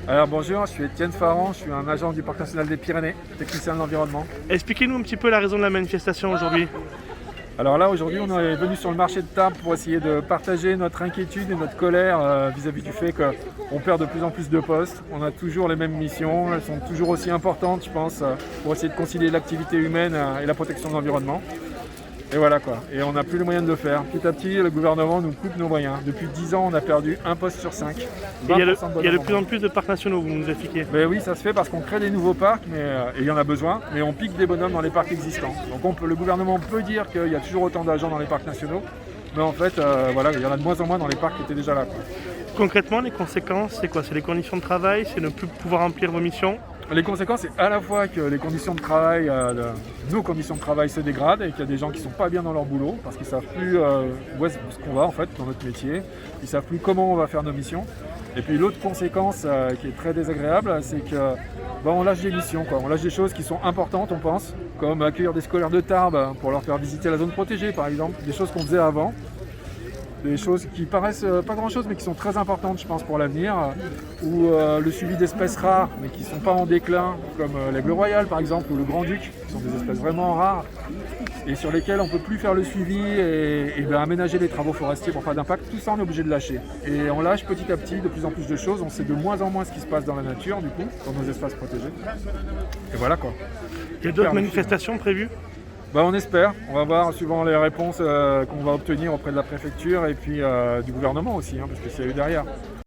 Alors bonjour, je suis Étienne Farran, je suis un agent du Parc national des Pyrénées, technicien de l'environnement. Expliquez-nous un petit peu la raison de la manifestation aujourd'hui. Alors là aujourd'hui on est venu sur le marché de Tarbes pour essayer de partager notre inquiétude et notre colère vis-à-vis du fait qu'on perd de plus en plus de postes. On a toujours les mêmes missions, elles sont toujours aussi importantes je pense pour essayer de concilier l'activité humaine et la protection de l'environnement. Et voilà quoi, et on n'a plus les moyens de le faire. Petit à petit, le gouvernement nous coupe nos moyens. Depuis 10 ans, on a perdu un poste sur 5. Il y a de plus en plus de parcs nationaux, vous nous expliquez. Mais oui, ça se fait parce qu'on crée des nouveaux parcs, et il y en a besoin, mais on pique des bonhommes dans les parcs existants. Donc le gouvernement peut dire qu'il y a toujours autant d'agents dans les parcs nationaux, mais en fait, voilà, il y en a de moins en moins dans les parcs qui étaient déjà là, quoi. Concrètement, les conséquences, c'est quoi? C'est les conditions de travail, c'est ne plus pouvoir remplir vos missions? Les conséquences, c'est à la fois que les conditions de travail, nos conditions de travail se dégradent et qu'il y a des gens qui ne sont pas bien dans leur boulot parce qu'ils ne savent plus où est-ce qu'on va en fait dans notre métier, ils ne savent plus comment on va faire nos missions. Et puis l'autre conséquence qui est très désagréable, c'est que on lâche des missions, quoi. On lâche des choses qui sont importantes, on pense, comme accueillir des scolaires de Tarbes pour leur faire visiter la zone protégée par exemple, des choses qu'on faisait avant. Des choses qui paraissent pas grand chose mais qui sont très importantes je pense pour l'avenir, ou le suivi d'espèces rares mais qui ne sont pas en déclin comme l'aigle royal par exemple ou le grand-duc, qui sont des espèces vraiment rares et sur lesquelles on ne peut plus faire le suivi et aménager les travaux forestiers pour pas d'impact. Tout ça on est obligé de lâcher et on lâche petit à petit de plus en plus de choses, on sait de moins en moins ce qui se passe dans la nature du coup, dans nos espaces protégés, et voilà quoi. Il y a d'autres manifestations prévues? On espère, on va voir suivant les réponses qu'on va obtenir auprès de la préfecture et puis du gouvernement aussi, parce que c'est eux derrière.